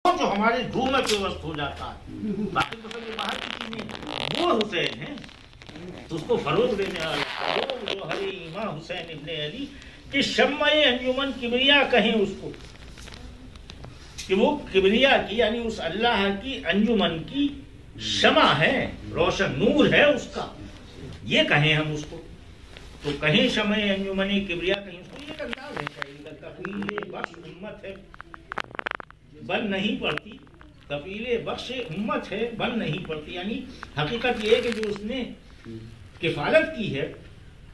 جو ہمارے روح میں پیوست ہو جاتا ہے، باقی تو سب یہ باہر کی چیزیں، وہ حسین ہیں تو اس کو فروغ دینے والے جو ہری امام حسین ابن علی کہ شمع انجمن کبریا کہیں اس کو، کہ وہ کبریا کی یعنی اس اللہ کی انجمن کی شمع ہے، روشن نور ہے اس کا، یہ کہیں ہم اس کو، تو کہیں شمع انجمن کبریا کہیں اس کو، یہ انداز ہے شاعری کا، کفیل بخش امت ہے بن نہیں پڑتی، کفیل بخش امت ہے بن نہیں پڑتی، یعنی حقیقت یہ ہے کہ جو اس نے کفالت کی ہے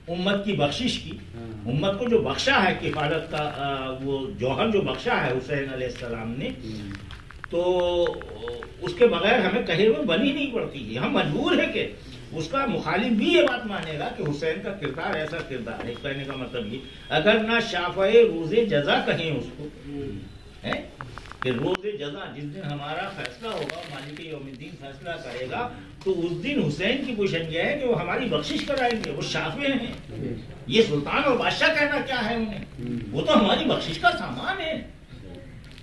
امت کی بخشش کی، امت کو جو بخشا ہے کفالت کا وہ جوہر جو بخشا ہے حسین علیہ السلام نے، تو اس کے بغیر ہمیں کہے ہوئے بنی نہیں پڑتی، ہم مجبور ہے کہ اس کا مخالف بھی یہ بات مانے گا کہ حسین کا کردار ایسا کردار ہے، کہنے کا مطلب یہ اگر نہ شافع روز جزا کہیں اس کو ہے کہ روز جزا جس دن ہمارا فیصلہ ہوگا، مالک یوم الدین فیصلہ کرے گا، تو اس دن حسین کی پوشن یہ ہے کہ وہ ہماری بخشش کرائیں گے، وہ شافع ہیں، یہ سلطان اور بادشاہ کہنا کیا ہے انہیں، وہ تو ہماری بخشش کا سامان ہے،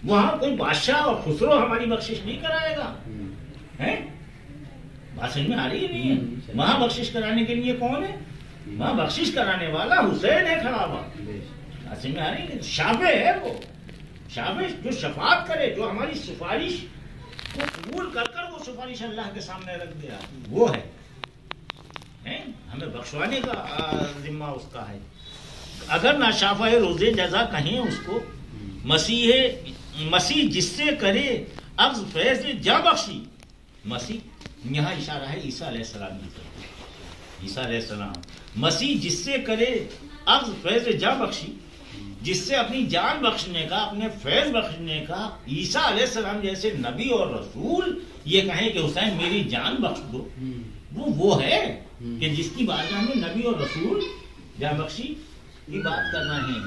وہاں کوئی بادشاہ اور خسرو ہماری بخشش نہیں کرائے گا، بات سمجھ میں آ رہی نہیں ہے؟ وہاں بخشش کرانے کے لیے کون ہے؟ وہاں بخشش کرانے والا حسین ہے کھڑا ہوا، بات سمجھ میں آ رہی ہے؟ شافع ہے وہ، شافع جو شفاعت کرے، جو ہماری سفارش کو قبول کر کر وہ سفارش اللہ کے سامنے رکھ دیا، وہ ہے، ہمیں بخشوانے کا ذمہ اس کا ہے۔ اگر نہ شافع روز جزا کہیں اس کو، مسیح جس سے کرے اخذ فیض جا بخشی، مسیح یہاں اشارہ ہے عیسیٰ علیہ السلام کی طرف، عیسیٰ علیہ السلام، مسیح جس سے کرے اخذ فیض جا بخشی، جس سے اپنی جان بخشنے کا، اپنے فیض بخشنے کا، عیسیٰ علیہ السلام جیسے نبی اور رسول یہ کہیں کہ حسین میری جان بخش دو، وہ ہے کہ جس کی بارگاہ میں نبی اور رسول جان بخشی کی بات کرنا ہے۔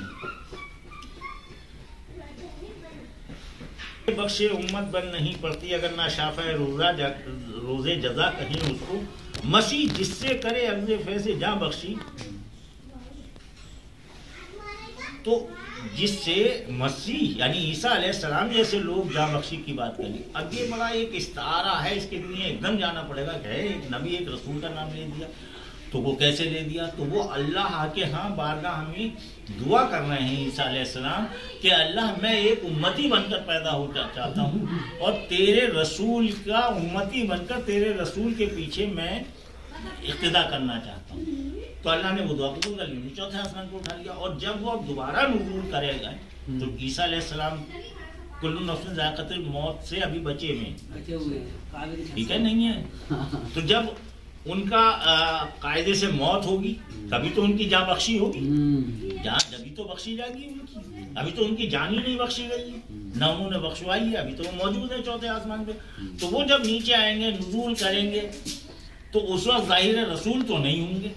بخش امت بن نہیں پڑتی اگر نہ شافع روز جزا کہیں اس کو، مسیح جس سے کرے اخذ فیض جا بخشی، تو جس سے مسیح یعنی عیسیٰ علیہ السلام جیسے لوگ جاں بخشی کی بات کریں۔ اب یہ بڑا ایک استعارہ ہے، اس کے لیے ایک دم جانا پڑے گا کہ ایک نبی ایک رسول کا نام لے دیا، تو وہ کیسے لے دیا؟ تو وہ اللہ کے ہاں بارگاہ ہمیں دعا کر رہے ہیں عیسیٰ علیہ السلام کہ اللہ میں ایک امتی بن کر پیدا ہو چاہتا ہوں اور تیرے رسول کا امتی بن کر تیرے رسول کے پیچھے میں اقتدا کرنا چاہتا ہوں۔ تو اللہ نے وہ دعا قبول کر لی، چوتھے آسمان کو اٹھا لیا، اور جب وہ دوبارہ نزول کرے گا تو عیسیٰ علیہ السلام کل نفس ذائقۃ الموت سے ابھی بچے ہوئے، ٹھیک ہے نہیں ہے؟ تو جب ان کا قاعدے سے موت ہوگی تبھی تو ان کی جان بخشی ہوگی، جان جبھی تو بخشی جائے گی ان کی، ابھی تو ان کی جان ہی نہیں بخشی گئی ہے، نہ انہوں نے بخشوائی ہے، ابھی تو وہ موجود ہے چوتھے آسمان پہ۔ تو وہ جب نیچے آئیں گے نزول کریں گے تو اس وقت ظاہر رسول تو نہیں ہوں گے،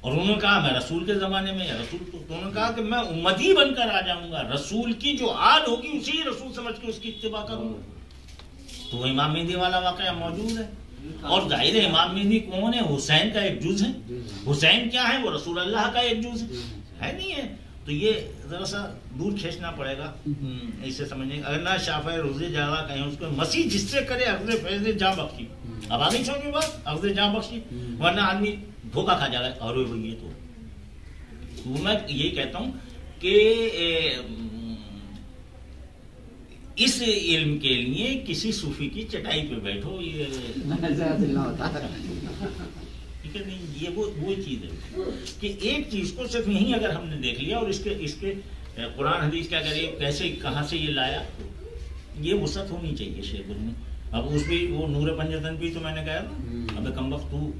اور انہوں نے کہا میں رسول کے زمانے میں رسول، تو انہوں نے کہا کہ میں امتی بن کر آ جاؤں گا، رسول کی جو آل ہوگی اسی رسول سمجھ کے اس کی اتباع کروں گا۔ تو امام مہدی والا واقعہ موجود ہے، اور ظاہر امام مہدی کون ہے؟ حسین کا ایک جز ہے، حسین کیا ہے؟ وہ رسول اللہ کا ایک جز ہے نہیں ہے؟ تو یہ ذرا سا دور کھینچنا پڑے گا اسے سمجھنے۔ اگر نہ شافع روز جزا کہیں اس کو، مسیح جس سے کرے اخذ فیض جاں بخشی، اب آگے چھوڑ کے بات اخذ جاں بخشی، ورنہ آدمی دھوکہ کھا جائے گا، اور یہ تو میں یہی کہتا ہوں کہ اس علم کے لیے کسی صوفی کی چٹائی پہ بیٹھو، یہ ٹھیک ہے نہیں، یہ وہ چیز ہے کہ ایک چیز کو صرف یہیں اگر ہم نے دیکھ لیا اور اس کے قرآن حدیث کیا کرے کیسے کہاں سے یہ لایا، یہ وسعت ہونی چاہیے شیخ میں۔ اب اس بھی وہ نور پنجتن بھی تو میں نے کہا نا، اب کمبخت تو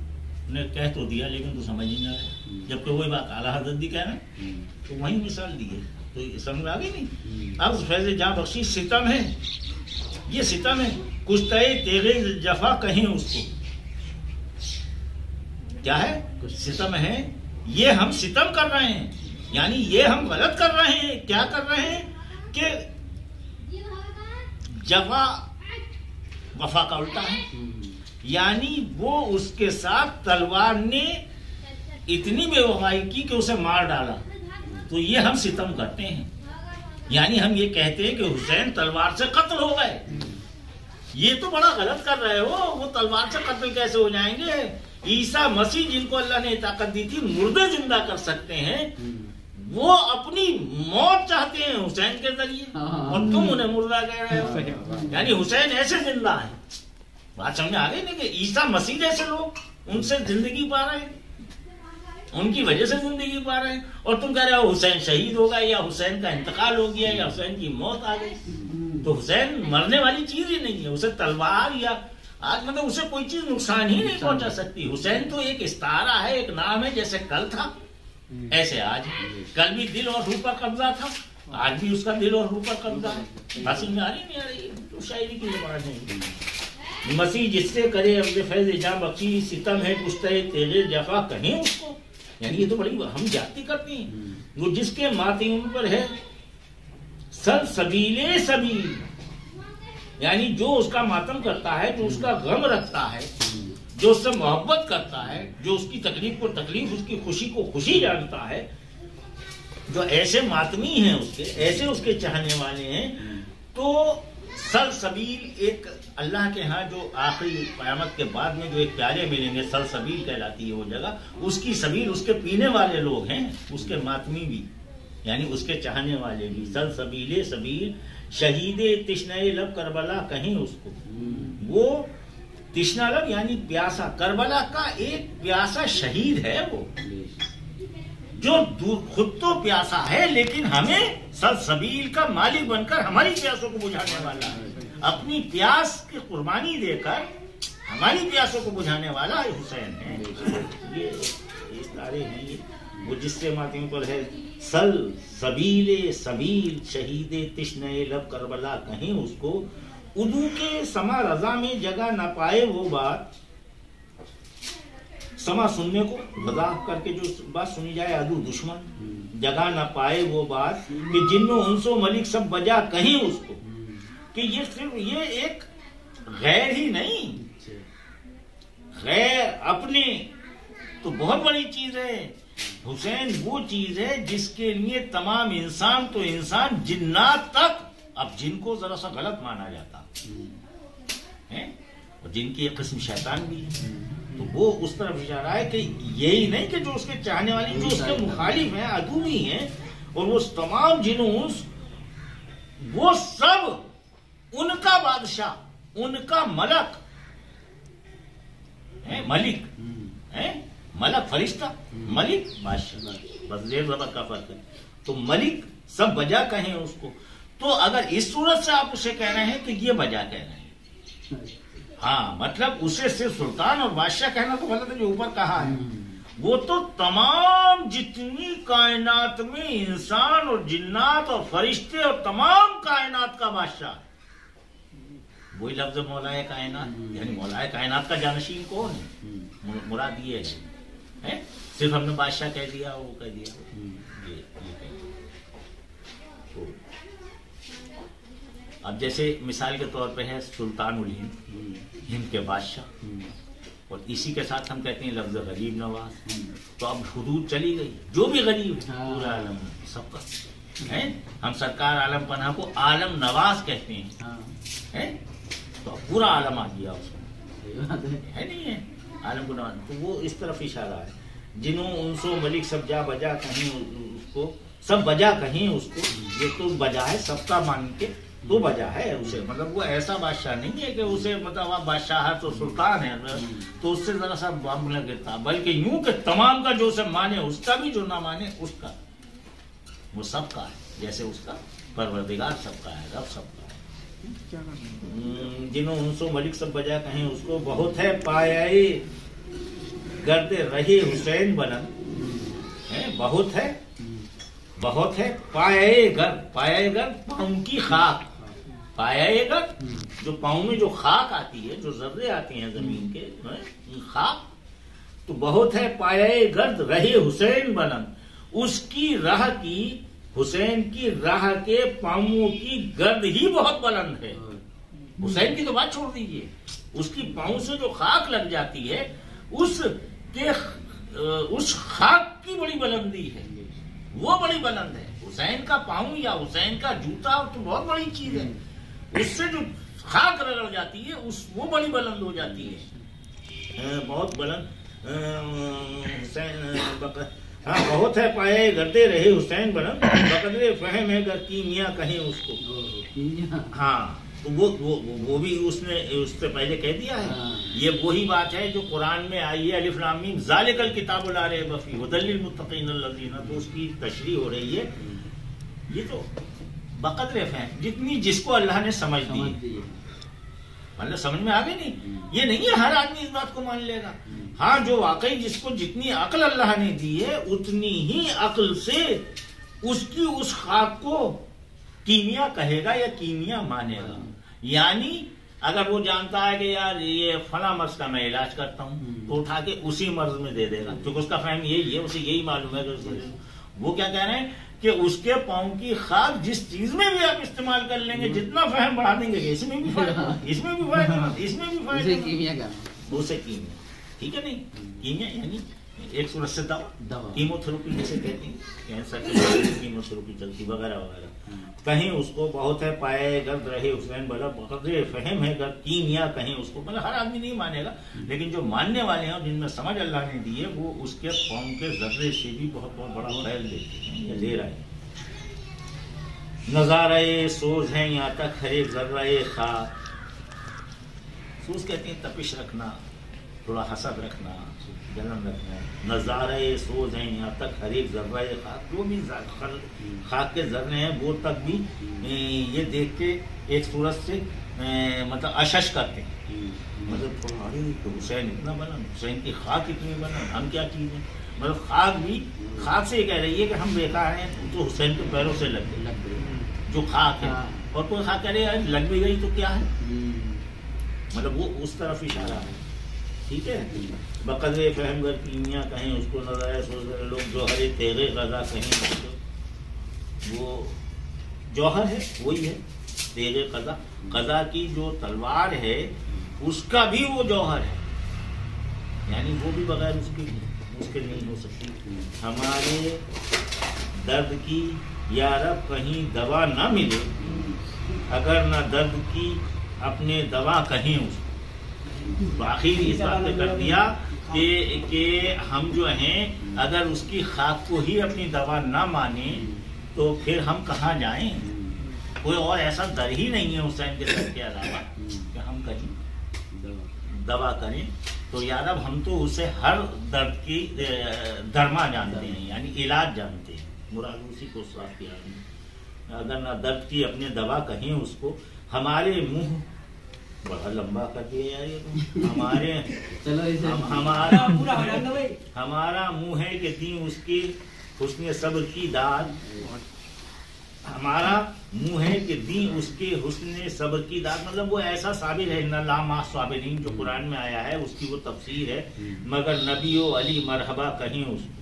نے کہہ تو دیا لیکن تو سمجھ نہیں آیا، جبکہ وہی بات اعلیٰ حضرت بھی کہہ رہے ہیں، تو وہی مثال دی ہے، تو سمجھ میں آ گئی نہیں؟ اب فیض جاں بخشی ستم ہے، یہ ستم ہے، کشتہ تیغ جفا کہیں اس کو، کیا ہے؟ ستم ہے، یہ ہم ستم کر رہے ہیں، یعنی یہ ہم غلط کر رہے ہیں، کیا کر رہے ہیں کہ جفا وفا کا الٹا ہے، یعنی وہ اس کے ساتھ تلوار نے اتنی بے وفائی کی کہ اسے مار ڈالا، تو یہ ہم ستم کرتے ہیں، یعنی ہم یہ کہتے ہیں کہ حسین تلوار سے قتل ہو گئے، یہ تو بڑا غلط کر رہے ہو. وہ تلوار سے قتل کیسے ہو جائیں گے؟ عیسیٰ مسیح جن کو اللہ نے طاقت دی تھی مردے زندہ کر سکتے ہیں، وہ اپنی موت چاہتے ہیں حسین کے ذریعے، اور تم انہیں مردہ کہہ رہے ہو. یعنی حسین ایسے زندہ ہے. بات سمجھ آ گئی نا کہ عیسیٰ مسیح جیسے لوگ ان سے زندگی پا رہے ہیں، ان کی وجہ سے زندگی پا رہے ہیں، اور تم کہہ رہے ہو حسین شہید ہو گئے یا حسین کا انتقال ہو گیا یا حسین کی موت آ گئی. تو حسین مرنے والی چیز ہی نہیں ہے. اسے تلوار یا آج مطلب اسے کوئی چیز نقصان ہی نہیں پہنچا سکتی. حسین تو ایک استعارہ ہے، ایک نام ہے. جیسے کل تھا ایسے آج. کل بھی دل اور روح پر قبضہ تھا، آج بھی اس کا دل اور روح پر قبضہ ہے. حاصل میں آ رہی نہیں آ رہی؟ تو شاعری کی زبان ہے. مسیح جس سے کرے عبد فیض جاں بخشی، ستم ہے پشتے تیغ جفا کہیں اس کو. یعنی یہ تو بڑی ہم جاتی کرتی ہیں. وہ جس کے ماتم پر ہے سل سبیلے سبیل، یعنی جو اس کا ماتم کرتا ہے، جو اس کا غم رکھتا ہے، جو اس سے محبت کرتا ہے، جو اس کی تکلیف کو تکلیف، اس کی خوشی کو خوشی جانتا ہے، جو ایسے ماتمی ہیں اس کے، ایسے اس کے چاہنے والے ہیں، تو سل سبیل ایک اللہ کے ہاں جو آخری قیامت کے بعد میں جو ایک پیارے ملیں گے، سل سبیل کہلاتی ہے وہ جگہ. اس کی سبیل اس کے پینے والے لوگ ہیں، اس کے ماتمی بھی، یعنی اس کے چاہنے والے بھی. سل سبیل سبیل شہید تشنہ لب کربلا کہیں اس کو. وہ تشنہ لب یعنی پیاسا، کربلا کا ایک پیاسا شہید ہے وہ، جو خود تو پیاسا ہے لیکن ہمیں سل سبیل کا مالک بن کر ہماری پیاسوں کو بجھانے والا ہے. اپنی پیاس کی قربانی دے کر ہماری پیاسوں کو بجھانے والا حسین ہے. یہ ستارے ہیں وہ جس سے ماتم پر ہے سل سبیل سبیل شہید تشنہ لب کربلا کہیں اس کو. ادو کے سما رضا میں جگہ نہ پائے وہ بات، سما سننے کو رضا کر کے جو بات سنی جائے، ادو دشمن، جگہ نہ پائے وہ بات کہ جن و انس و ملک سب بجا کہیں اس کو. کہ یہ صرف یہ ایک غیر ہی نہیں، غیر اپنے تو بہت بڑی چیز ہے. حسین وہ چیز ہے جس کے لیے تمام انسان تو انسان، جنات تک. اب جن کو ذرا سا غلط مانا جاتا ہے اور جن کی ایک قسم شیطان بھی ہے، تو وہ اس طرف اشارہ ہے کہ یہی نہیں کہ جو اس کے چاہنے والی، جو اس کے مخالف ہیں، عدو بھی ہیں، اور وہ تمام جن و انس وہ سب ان کا بادشاہ، ان کا ملک ہے. ملک ہے، ملک فرشتہ، ملک بادشاہ، بس زیر زبر کا فرق ہے. تو ملک سب بجا کہیں اس کو. تو اگر اس صورت سے آپ اسے کہہ رہے ہیں تو یہ بجا کہہ رہے ہیں. ہاں مطلب اسے صرف سلطان اور بادشاہ کہنا تو غلط ہے جو اوپر کہا ہے. وہ تو تمام جتنی کائنات میں انسان اور جنات اور فرشتے اور تمام کائنات کا بادشاہ ہے. وہی لفظ مولا کائنات، یعنی مولا کائنات کا جانشین کون ہے؟ مراد یہ ہے. صرف ہم نے بادشاہ کہہ دیا، وہ کہہ دیا. اب جیسے مثال کے طور پہ ہے سلطان الہند، ہند کے بادشاہ، اور اسی کے ساتھ ہم کہتے ہیں لفظ غریب نواز. تو اب حدود چلی گئی، جو بھی غریب ہے پورا عالم سب کا ہے. ہم سرکار عالم پناہ کو عالم نواز کہتے ہیں، تو پورا عالم آ گیا اس کو، ہے نہیں ہے عالم کو نواز. تو وہ اس طرف اشارہ ہے. جنہوں انسو ملک سب جا بجا کہیں اس کو، سب بجا کہیں اس کو. یہ تو بجا ہے سب کا مان کے تو بجا ہے اسے. مطلب وہ ایسا بادشاہ نہیں ہے کہ اسے مطلب آپ بادشاہ ہے تو سلطان ہے تو اس سے ذرا سا بم نہ گرتا، بلکہ یوں کہ تمام کا جو اسے مانے اس کا بھی، جو نہ مانے اس کا، وہ سب کا ہے. جیسے اس کا پروردگار سب کا ہے، رب سب کا ہے. جنہوں انسو ملک سب بجا کہیں اس کو. بہت ہے پایائے گرد رہے حسین بلند ہے. بہت ہے، بہت ہے پایائے گرد. پایائے گرد پاؤں کی خاک. پایائے گرد جو پاؤں میں جو خاک آتی ہے، جو ذرے آتی ہیں زمین کے خاک. تو بہت ہے پایائے گرد رہے حسین بلند. اس کی راہ کی، حسین کی راہ کے پاؤں کی گرد ہی بہت بلند ہے. حسین کی تو بات چھوڑ دیجیے، اس کی پاؤں سے جو خاک لگ جاتی ہے اس خاک کی بڑی بلندی ہے، وہ بڑی بلند ہے. حسین کا پاؤں یا حسین کا جوتا تو بہت بڑی چیز ہے، اس سے جو خاک رگڑ جاتی ہے وہ بڑی بلند ہو جاتی ہے، بہت بلند۔ حسین ہاں بہت ہے پائے گردے رہے حسین بلند، بقدر فہم ہے گر کیمیا کہیں اس کو۔ ہاں تو وہ بھی اس نے اس سے پہلے کہہ دیا ہے، یہ وہی بات ہے جو قرآن میں آئی ہے، الف لام میم ذالک الکتاب لا ریب فیہ ھدی للمتقین الذین، تو اس کی تشریح ہو رہی ہے۔ یہ تو بقدر فہم، جتنی جس کو اللہ نے سمجھ دی، مطلب سمجھ میں آگے نہیں، یہ نہیں ہے ہر آدمی اس بات کو مان لے گا، ہاں جو واقعی جس کو جتنی عقل اللہ نے دی ہے اتنی ہی عقل سے اس کی اس خاک کو کیمیا کہے گا یا کیمیا مانے گا۔ یعنی اگر وہ جانتا ہے کہ یار یہ فلاں مرض کا میں علاج کرتا ہوں تو اٹھا کے اسی مرض میں دے دے گا، کیونکہ اس کا فہم یہی ہے، اسے یہی معلوم ہے کہ وہ کیا کہہ رہے ہیں کہ اس کے پاؤں کی خاک جس چیز میں بھی آپ استعمال کر لیں گے، جتنا فہم بڑھا دیں گے کہ اس میں بھی فائدہ، اس میں بھی فائدہ، اس میں بھی فائدہ، اسے کیمیا، ٹھیک ہے نہیں؟ کیمیا یعنی ایک صورت سے دوا، کیمو تھراپی جسے کہتے ہیں، کینسر کی کیمو تھراپی چلتی وغیرہ وغیرہ۔ کہیں اس کو بہت ہے پائے گرد رہے حسین بلا، بقدر فہم ہے گر کیمیا کہیں اس کو، مطلب ہر آدمی نہیں مانے گا، لیکن جو ماننے والے ہیں جن میں سمجھ اللہ نے دی ہے وہ اس کے قوم کے ذرے سے بھی بہت بہت بڑا فیل دیتے ہیں یا لے رہے ہیں۔ نظارے سوز ہیں یہاں تک ہر ایک ذرہ خاک، سوز کہتے ہیں تپش رکھنا، تھوڑا حسد رکھنا، جلن رکھنا۔ نظارے سوز ہیں یہاں تک ہر ایک ذرہ خاک، جو بھی خاک کے ذرے ہیں وہ تک بھی یہ دیکھ کے ایک صورت سے مطلب اشش کرتے ہیں، مطلب تھوڑا حسین اتنا بلند، حسین کی خاک اتنی بلند، ہم کیا چیز ہیں، مطلب خاک بھی خاک سے یہ کہہ رہی ہے کہ ہم بیکار ہیں، تو حسین کے پیروں سے لگ گئی جو خاک ہے، اور کوئی خاک کہہ رہے ہیں لگ بھی گئی تو کیا ہے، مطلب وہ اس طرف اشارہ ہے، ٹھیک ہے۔ بقدر فہم گر کیمیا کہیں اس کو، نظر سوز لوگ جوہر تیغ غزہ کہیں اس کو، وہ جوہر ہے وہی ہے تیغ قضا، قضا کی جو تلوار ہے اس کا بھی وہ جوہر ہے، یعنی وہ بھی بغیر اس کے نہیں ہو سکتی۔ ہمارے درد کی یا رب کہیں دوا نہ ملے، اگر نہ درد کی اپنے دوا کہیں اس کو، باقی اس بات پہ کر دیا کہ ہم جو ہیں اگر اس کی خاک کو ہی اپنی دوا نہ مانیں تو پھر ہم کہاں جائیں، کوئی اور ایسا در ہی نہیں ہے حسین کے در کے علاوہ کہ ہم کہیں دوا کریں، تو یار اب ہم تو اسے ہر درد کی درما جانتے ہیں، یعنی علاج جانتے ہیں، مراد اسی کو صاف کیا، اگر نہ درد کی اپنے دوا کہیں اس کو، ہمارے منہ بڑا لمبا کر دیا یار یہ، ہمارا منہ ہے کہ دیں اس کی حسن صبر کی داد، ہمارا منہ ہے کہ دیں اس کے حسن صبر کی داد، مطلب وہ ایسا صابر ہے، ان لا مع الصابرین جو قرآن میں آیا ہے اس کی وہ تفسیر ہے، مگر نبی و علی مرحبا کہیں اس کو،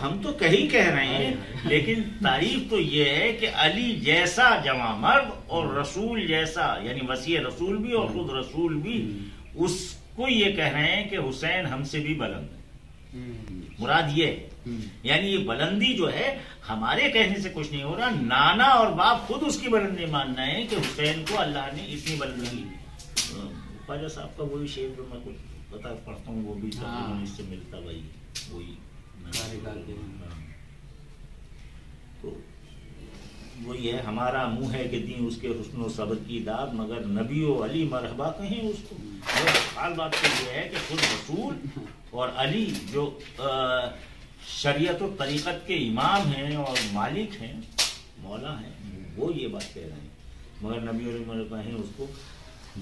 ہم تو کہیں کہہ رہے ہیں، لیکن تعریف تو یہ ہے کہ علی جیسا جواں مرد اور رسول جیسا، یعنی وسیع رسول بھی اور خود رسول بھی، اس کو یہ کہہ رہے ہیں کہ حسین ہم سے بھی بلند ہے، مراد یہ ہے، یعنی یہ بلندی جو ہے ہمارے کہنے سے کچھ نہیں ہو رہا، نانا اور باپ خود اس کی بلندی ماننا ہے کہ حسین کو اللہ نے اتنی بلندی دی۔ خواجہ صاحب کا وہی شعر جو میں کچھ پڑھتا ہوں وہ بھی اس سے ملتا وہی تو وہی ہے، ہمارا منہ ہے کہ دیں اس کے حسن و صبر کی داد، مگر نبی و علی مرحبا کہیں اس کو۔ حال بات تو یہ ہے کہ خود رسول اور علی جو شریعت و طریقت کے امام ہیں اور مالک ہیں، مولا ہیں، وہ یہ بات کہہ رہے ہیں، مگر نبی و علی مرحبا کہیں اس کو۔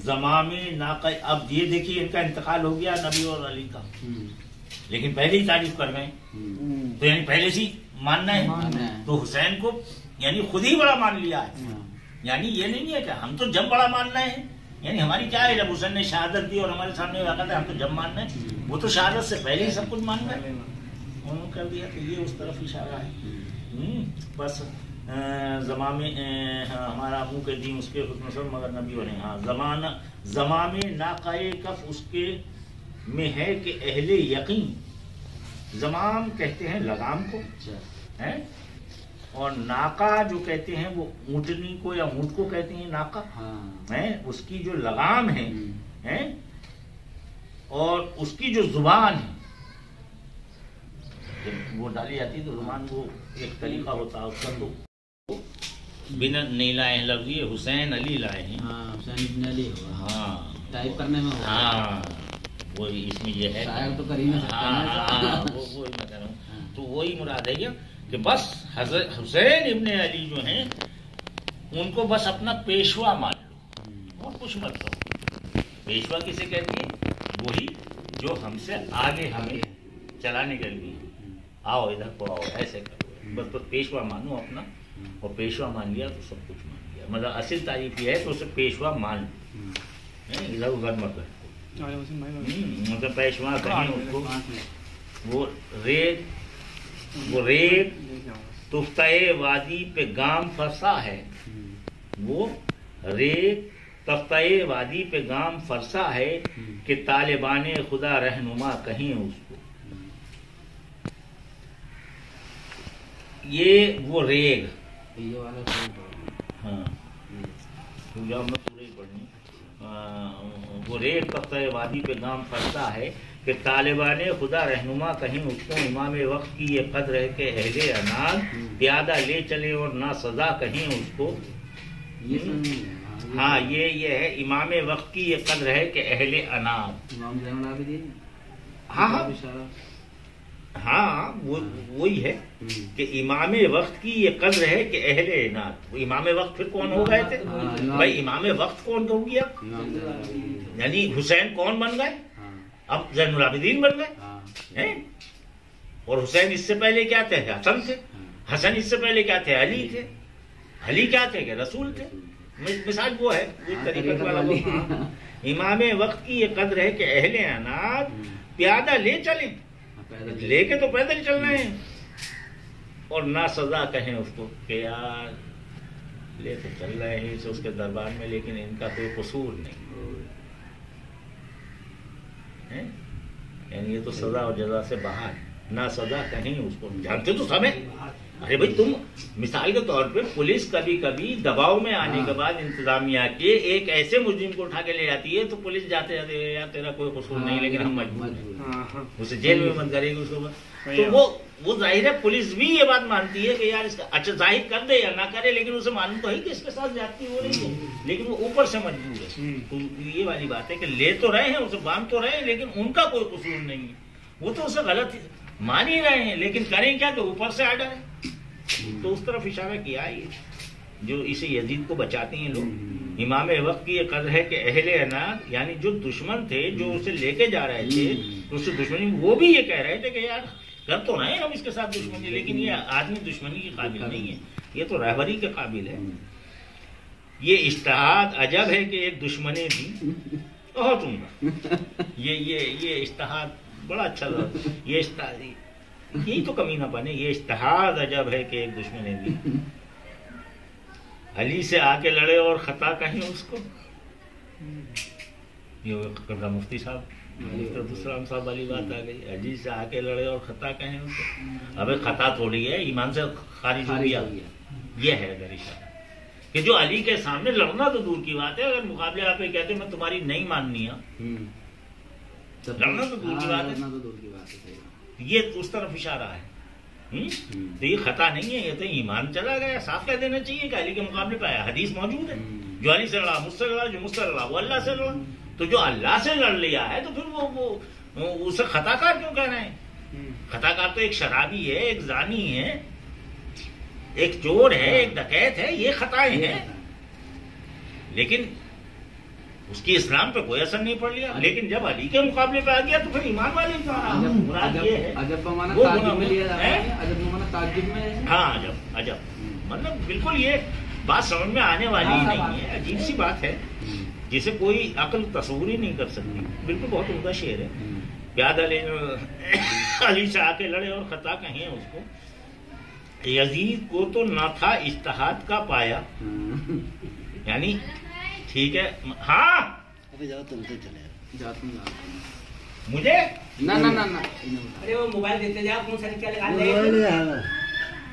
زمام ناقہ، اب یہ دیکھیے ان کا انتقال ہو گیا نبی اور علی کا، لیکن پہلے ہی تعریف کر گئے تو یعنی پہلے سے ماننا ہے، تو حسین کو یعنی خود ہی بڑا مان لیا ہے، یعنی یہ نہیں ہے کہ ہم تو جب بڑا ماننا ہے، یعنی ہماری کیا ہے جب حسین نے شہادت دی اور ہمارے سامنے واقع تھا ہم تو جب ماننا ہے، وہ تو شہادت سے پہلے ہی سب کچھ ماننا ہے، انہوں نے کر دیا، تو یہ اس طرف اشارہ ہے، بس زمام ہمارا منہ کے دین اس کے حسن صبر مگر نبی والے، ہاں زمام ناقائے کف اس کے میں ہے کہ اہل یقین، زمام کہتے ہیں لگام کو، اور ناکا جو کہتے ہیں وہ اونٹنی کو یا اونٹ کو کہتے ہیں ناکا ہے، اس کی جو لگام ہے اور اس کی جو زبان ہے جب وہ ڈالی جاتی ہے تو زبان وہ ایک طریقہ ہوتا ہے اس کا، تو بن نہیں لائے ہیں لفظ، یہ حسین علی لائے ہیں، حسین ابن علی ہاں ٹائپ کرنے میں ہاں وہ اس میں یہ ہے، شاعر تو کر ہی نہیں سکتا، وہی میں کہہ رہا ہوں، تو وہی مراد ہے کہ بس حضرت حسین ابن علی جو ہیں ان کو بس اپنا پیشوا مان لو اور کچھ مت کرو۔ پیشوا کسے کہتی ہے؟ وہی جو ہم سے آگے ہمیں چلانے کے لیے، آؤ ادھر کو آؤ ایسے کرو، بس تو پیشوا مانو اپنا، اور پیشوا مان لیا تو سب کچھ مان لیا، مطلب اصل تعریف یہ ہے کہ اسے پیشوا مان لو، ادھر ادھر مت کرو، مطلب پیشوا کہیں اس کو وہ ریت تفتہ وادی پہ گام فرسا ہے، وہ ریت تفتہ وادی پہ گام فرسا ہے کہ طالبان خدا رہنما کہیں اس کو، یہ وہ ریگ، ہاں میں پورے ہی پڑھنی، وہ ریگ تفتہ وادی پہ گام فرسا ہے کہ طالبان خدا رہنما کہیں اس کو، امام وقت کی یہ قدر ہے کہ اہل اناد پیادہ لے چلے اور نہ سزا کہیں اس کو، ہاں یہ ہے امام وقت کی یہ قدر ہے کہ اہل اناد، ہاں ہاں وہی ہے کہ امام وقت کی یہ قدر ہے کہ اہل اناد، امام وقت پھر کون ہو گئے تھے بھائی؟ امام وقت کون ہو گیا؟ یعنی حسین کون بن گئے؟ اب زین العابدین بن گئے، اور حسین اس سے پہلے کیا تھے؟ حسن تھے، حسن اس سے پہلے کیا تھے؟ علی تھے، علی کیا تھے کہ رسول تھے، مثال وہ ہے طریقت والا، امام وقت کی یہ قدر ہے کہ اہل اناد پیادہ لے چلیں، لے کے تو پیدل چلنا ہے، اور نہ سزا کہیں اس کو کہ یار لے تو چل رہے ہیں اس کے دربار میں لیکن ان کا کوئی قصور نہیں، یعنی یہ تو سزا اور جزا سے باہر، نہ سزا کہیں اس کو، جانتے تو سب ہیں، ارے بھائی تم مثال کے طور پہ پولیس کبھی کبھی دباؤ میں آنے کے بعد انتظامیہ کے ایک ایسے مجرم کو اٹھا کے لے جاتی ہے تو پولیس جاتے جاتے یار تیرا کوئی قصور نہیں لیکن ہم مجبور ہیں، اسے جیل میں بند کرے گی اس کو، تو وہ ظاہر ہے پولیس بھی یہ بات مانتی ہے کہ یار اس کا اچھا ظاہر کر دے یا نہ کرے لیکن اسے معلوم تو ہے کہ اس کے ساتھ زیادتی ہو رہی ہے، لیکن وہ اوپر سے مجبور ہے، تو یہ والی بات ہے کہ لے تو رہے ہیں اسے باندھ تو رہے ہیں لیکن ان کا کوئی قصور نہیں ہے، وہ تو اسے غلط مان ہی رہے ہیں لیکن کریں کیا کہ اوپر سے آرڈر ہے، تو اس طرف اشارہ کیا ہے جو اسے یزید کو بچاتے ہیں لوگ، امام وقت کی یہ قدر ہے کہ اہل اناد یعنی جو دشمن تھے جو اسے لے کے جا رہے تھے اس سے دشمنی، وہ بھی یہ کہہ رہے تھے کہ یار کر تو رہے ہیں ہم اس کے ساتھ دشمنی لیکن یہ آدمی دشمنی کے قابل نہیں ہے، یہ تو رہبری کے قابل ہے، یہ اجتہاد عجب ہے کہ ایک دشمنی تھی بہت عمدہ، یہ اجتہاد بڑا اچھا تھا، یہ اجتہاد یہی تو کمی نہ بنے، یہ اجتہاد عجب ہے کہ ایک دشمنی تھی، علی سے آ کے لڑے اور خطا کہیں اس کو، یہ مفتی صاحب دوسرا صاحب والی بات آ گئی، علی سے آ کے لڑے اور خطا کہیں اس کو، ابھی خطا تھوڑی ہے ایمان سے خارج ہو گیا، یہ ہے اگر اشارہ کہ جو علی کے سامنے لڑنا تو دور کی بات ہے، اگر مقابلے آپ یہ کہتے ہیں میں تمہاری نہیں ماننی ہے، لڑنا تو دور کی بات ہے، یہ اس طرف اشارہ ہے، تو یہ خطا نہیں ہے، یہ تو ایمان چلا گیا، صاف کہہ دینا چاہیے کہ علی کے مقابلے پہ آیا، حدیث موجود ہے، جو علی سے لڑا مجھ سے لڑا، جو مجھ سے لڑا وہ اللہ سے لڑا، تو جو اللہ سے لڑ لیا ہے تو پھر وہ اسے خطا کار کیوں کہہ رہے ہیں؟ خطا کار تو ایک شرابی ہے، ایک زانی ہے، ایک چور ہے، ایک ڈکیت ہے، یہ خطائیں ہیں، لیکن اس کی اسلام پہ کوئی اثر نہیں پڑ لیا، لیکن جب علی کے مقابلے پہ آ گیا تو پھر ایمان والے مراد یہ ہے، ہاں عجب مطلب بالکل یہ بات سمجھ میں آنے والی ہی نہیں ہے، عجیب سی بات ہے جسے کوئی عقل تصور ہی نہیں کر سکتی، بالکل بہت عمدہ شعر ہے، پیادہ لے علی سے آ کے لڑے اور خطا کہیں اس کو، یزید کو تو نہ تھا اجتہاد کا پایا، یعنی ٹھیک ہے ہاں مجھے ارے وہ موبائل دیتے جا فون سر کیا لگا لے